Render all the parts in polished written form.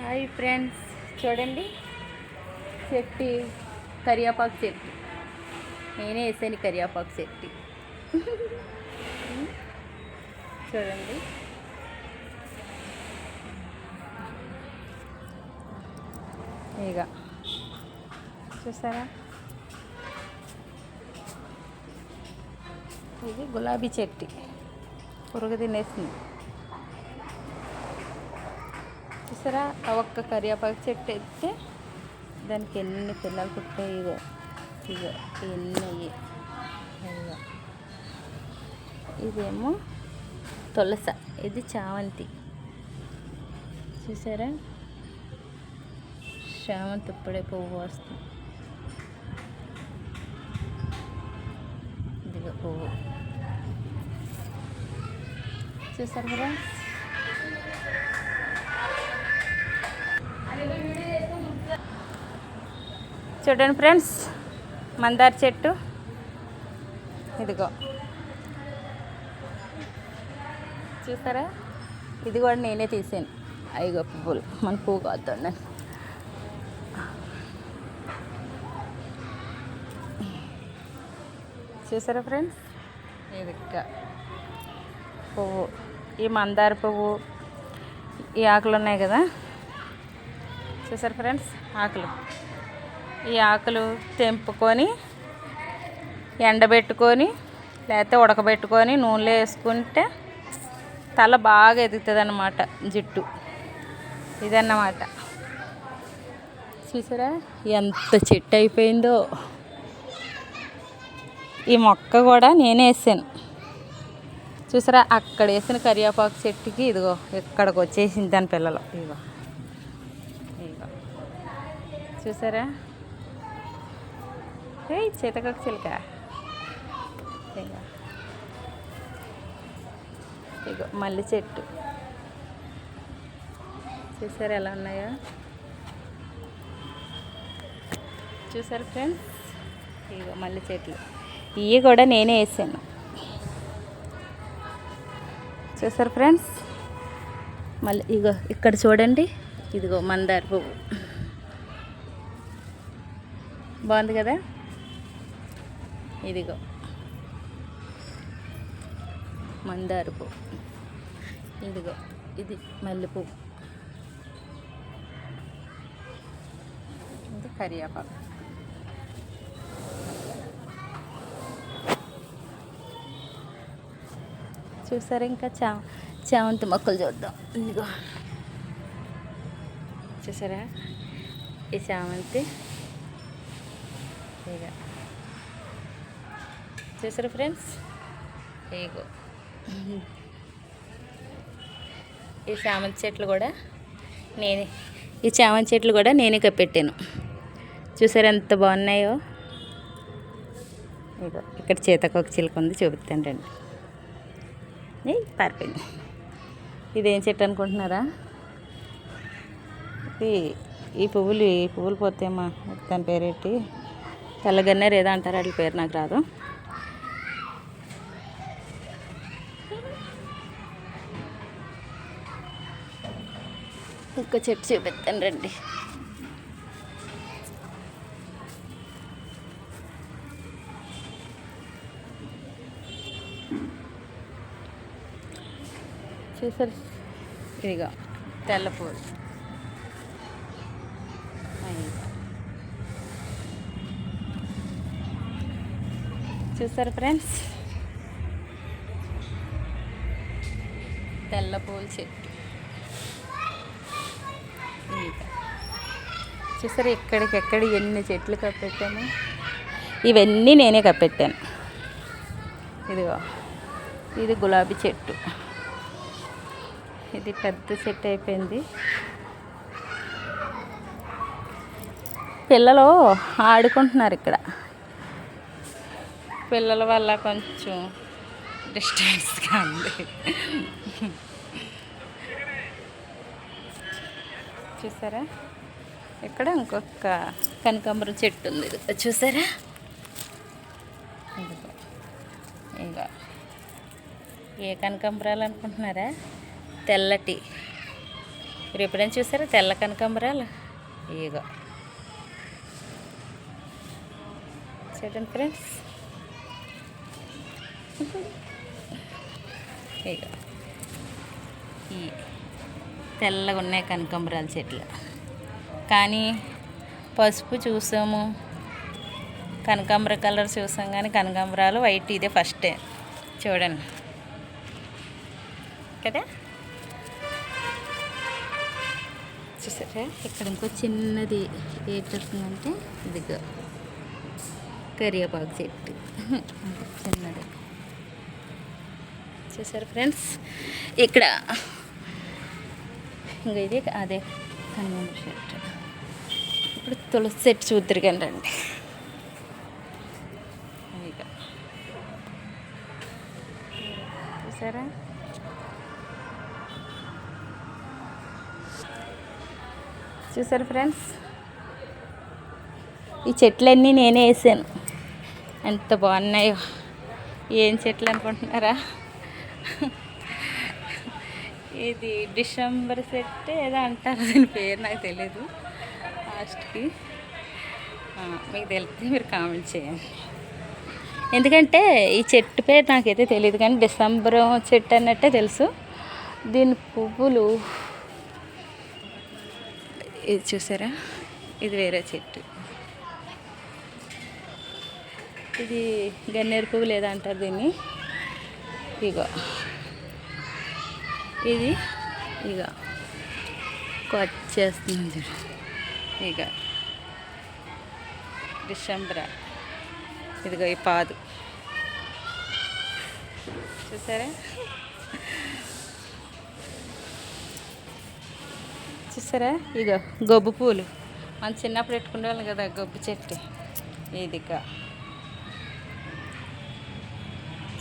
Hi friends, చూడండి చెట్టు కరివేపాకు చెట్టు. నేనే వేసాను కరివేపాకు చెట్టు. చూడండి, ఇక చూసారా, ఇది గులాబీ చెట్టు పురుగు తినేసింది. చూసారా, ఆ ఒక్క కరివేపాకు చెట్టు అయితే దానికి ఎన్ని పిల్లలు పుట్టాయి. ఇగో ఇగో ఎన్ని అయ్యి. ఇగో ఇదేమో తులస, ఇది చామంతి. చూసారా, చామంతి ఇప్పుడే పువ్వు వస్తుంది. ఇదిగో పువ్వు చూసారు కదా. చూడండి ఫ్రెండ్స్, మందార చెట్టు ఇదిగో చూసారా, ఇది కూడా నేనే తీసాను. ఐగో పువ్వులు, మన పువ్వు కాదుండి. చూసారా ఫ్రెండ్స్, ఇది పువ్వు, ఈ మందార పువ్వు, ఈ ఆకులు ఉన్నాయి కదా. చూసారు ఫ్రెండ్స్, ఆకులు, ఈ ఆకులు తెంపుకొని ఎండబెట్టుకొని లేకపోతే ఉడకబెట్టుకొని నూనెలో వేసుకుంటే తల బాగా ఎదుగుతుంది అన్నమాట, జుట్టు. ఇదన్నమాట. చూసారా ఎంత చెట్టు అయిపోయిందో. ఈ మొక్క కూడా నేనే వేసాను. చూసారా, అక్కడ వేసిన కరివేపాకు చెట్టుకి ఇదిగో ఇక్కడికి వచ్చేసింది దాని పిల్లలు. ఇదిగో ఇదిగో చూసారా, చేతకొక చిలుక. ఇగో ఇగో మల్లి చెట్టు. చూసారా ఎలా ఉన్నాయో. చూసారు ఫ్రెండ్స్, ఇగో మల్లి చెట్లు, ఇవి కూడా నేనే వేసాను. చూసారు ఫ్రెండ్స్, మళ్ళీ ఇగో ఇక్కడ చూడండి, ఇదిగో మందార పువ్వు. బాగుంది కదా. ఇదిగో మందార పువ్వు, ఇదిగో ఇది మల్లె పువ్వు, ఇది కరివేపాకు. చూసారా, ఇంకా చామంతి మొక్కలు చూద్దాం. ఇదిగో చూసారా, ఈ చామంతి. ఇక చూసారా ఫ్రెండ్స్, ఇగో ఈ చామంతి చెట్లు కూడా నేనే కప్పెట్టాను. చూసారా ఎంత బాగున్నాయో. ఇగో ఇక్కడ చేతకొక చిలుక ఉంది, చూపిస్తాను రండి. పారిపోయింది. ఇదేం చెట్టు అనుకుంటున్నారా? ఈ పువ్వులు పోతేమ్మా దాని పేరేంటి, తెల్లగన్నేరు ఏదో అంటారు, వాటి పేరు నాకు రాదు. ఇంకో చెట్టు చూపిస్తాను రండి. చూసారు, ఇదిగో తెల్ల పువ్వులు. చూసారు ఫ్రెండ్స్, తెల్ల పూల చెట్టు. చూసారు, ఎక్కడికెక్కడ ఎన్ని చెట్లు కప్పెట్టాను. ఇవన్నీ నేనే కప్పెట్టాను. ఇదిగో ఇది గులాబీ చెట్టు, ఇది పెద్ద చెట్టు అయిపోయింది. పిల్లలు ఆడుకుంటున్నారు ఇక్కడ. పిల్లల వల్ల కొంచెం డిస్టర్బెన్స్గా ఉంది. చూసారా, ఇక్కడ ఇంకొక కనకాంబరం చెట్టు ఉంది. ఇది చూసారా, ఇంకా ఏ కనకాంబరాలు అనుకుంటున్నారా, తెల్లటి మీరు ఎప్పుడైనా చూసారా తెల్ల కనకాంబరాలు? ఇగో చూడండి ఫ్రెండ్స్, ఇగో ఈ తెల్లగా ఉన్నాయి కనకాంబరాల చెట్లు. కానీ పసుపు చూసాము, కనకాంబర కలర్ చూసాం, కానీ కనకాంబరాలు వైట్ ఇదే ఫస్టే. చూడండి కదా, చూసారా? ఇక్కడ ఇంకో చిన్నది ఏంటంటే ఇదిగో కరివేపాకు చెట్టు చిన్నది. చూసారు ఫ్రెండ్స్, ఇక్కడ ఇంకా ఇది అదే కనకాంబర చెట్టు. ఇప్పుడు తులసి చెట్టు చూద్దరు కానీ రండి. ఇక చూసారా, చూసారు ఫ్రెండ్స్, ఈ చెట్లన్నీ నేనే వేసాను. ఎంత బాగున్నాయో. ఏం చెట్లు అనుకుంటున్నారా? ఇది డిసెంబర్ చెట్టు ఏదో అంటారు, దీని పేరు నాకు తెలీదు. లాస్ట్కి మీకు తెలిస్తే మీరు కామెంట్ చేయండి. ఎందుకంటే ఈ చెట్టు పేరు నాకైతే తెలియదు, కానీ డిసెంబర్ చెట్టు అన్నట్టే తెలుసు. దీని పువ్వులు ఇది చూసారా, ఇది వేరే చెట్టు. ఇది గన్నేరు పువ్వు లేదా అంటారు దీన్ని. ఇగో ఇది ఇక వచ్చేస్తుంది. ఇక డిసెంబర్, ఇదిగో ఈ పాదు చూసారా, చూసారా? ఇక గొబ్బు పూలు మన చిన్నప్పుడు పెట్టుకునే వాళ్ళం కదా, గొబ్బు చెట్టు. ఇదిక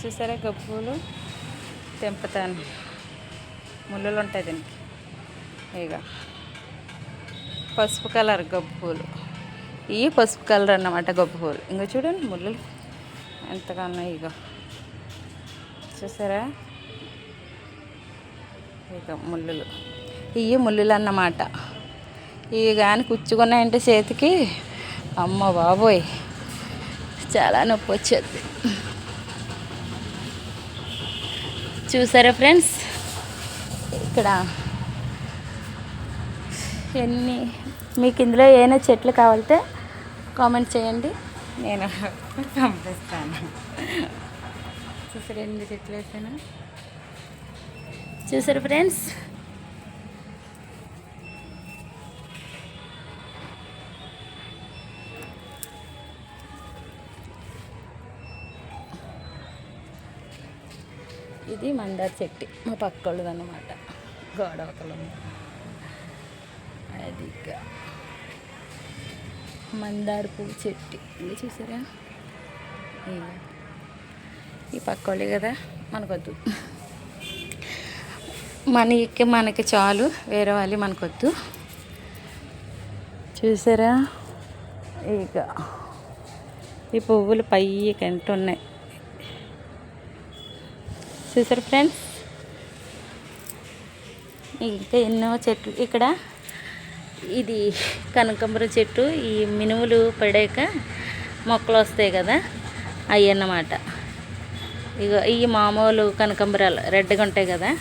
చూసారా, గొబ్బు పూలు తెంపుతాను, ముళ్ళులు ఉంటాయి దీనికి. ఇక పసుపు కలర్ గొబ్బు పూలు, ఇవి పసుపు కలర్ అన్నమాట గొబ్బు పూలు. ఇంకా చూడండి ముళ్ళులు ఎంతగా ఉన్నాయి. ఇక చూసారా, ఇక ముళ్ళులు, ఇవి ముళ్ళులు అన్నమాట. ఇవి కానీ కుచ్చుకున్నాయంటే చేతికి, అమ్మ బాబోయ్ చాలా నొప్పి వచ్చేది. చూసారా ఫ్రెండ్స్, ఇక్కడ ఎన్ని మీకు ఇందులో ఏమైనా చెట్లు కావాలితే కామెంట్ చేయండి, నేను పంపిస్తాను. చూసారా ఎన్ని చెట్లు వేసాను? చూసారా ఫ్రెండ్స్, ఇది మందార చెట్టు మా పక్కోళ్ళది అన్నమాట, గోడవతలు. అది మందార పువ్వు చెట్టు ఇది చూసారా. ఈ పక్కోళ్ళే కదా, మనకొద్దు, మనకి చాలు, వేరే వాళ్ళు మనకొద్దు. చూసారా, ఇక ఈ పువ్వులు పైకి ఎంత ఉన్నాయి చూసారు ఫ్రెండ్స్. ఇంకా ఎన్నో చెట్లు. ఇక్కడ ఇది కనకాంబర చెట్టు, ఈ మినుములు పడాక మొక్కలు వస్తాయి కదా, అవి అన్నమాట. ఇక ఈ మామూలు కనకాంబరాలు రెడ్గా ఉంటాయి కదా,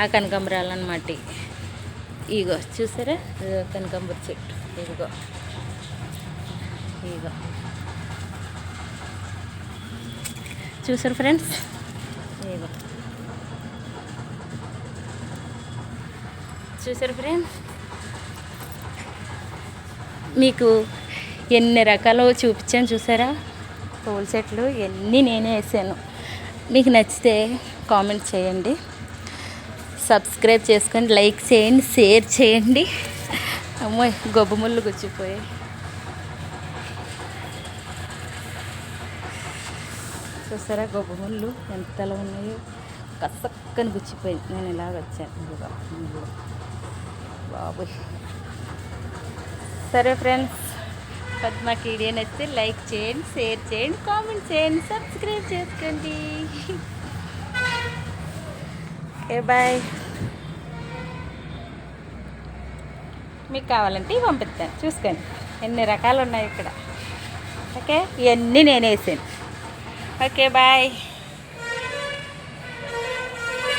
ఆ కనకాంబరాలు అన్నమాట. ఇగో చూసారా, కనకాంబర చెట్టు. ఇదిగో ఇగో చూసారు ఫ్రెండ్స్. ఇగో చూసారు ఫ్రెండ్స్, మీకు ఎన్ని రకాలు చూపించాను చూసారా, పూల చెట్లు ఎన్ని నేనే వేసాను. మీకు నచ్చితే కామెంట్ చేయండి, సబ్స్క్రైబ్ చేసుకోండి, లైక్ చేయండి, షేర్ చేయండి. అమ్మో గొబ్బు ముళ్ళు గుచ్చిపోయాయి. చూసారా గొబ్బు ముళ్ళు ఎంతలా ఉన్నాయో, కసక్కని గుచ్చిపోయింది. నేను ఇలాగ వచ్చాను బాబు. సరే ఫ్రెండ్స్, మాకు వీడియో నచ్చితే లైక్ చేయండి, షేర్ చేయండి, కామెంట్ చేయండి, సబ్స్క్రైబ్ చేసుకోండి. Okay bye. మీకు కావాలంటే ఇవి పంపిస్తాను, చూసుకోండి ఎన్ని రకాలు ఉన్నాయి ఇక్కడ. ఓకే, ఇవన్నీ నేను వేసాను. Okay, bye.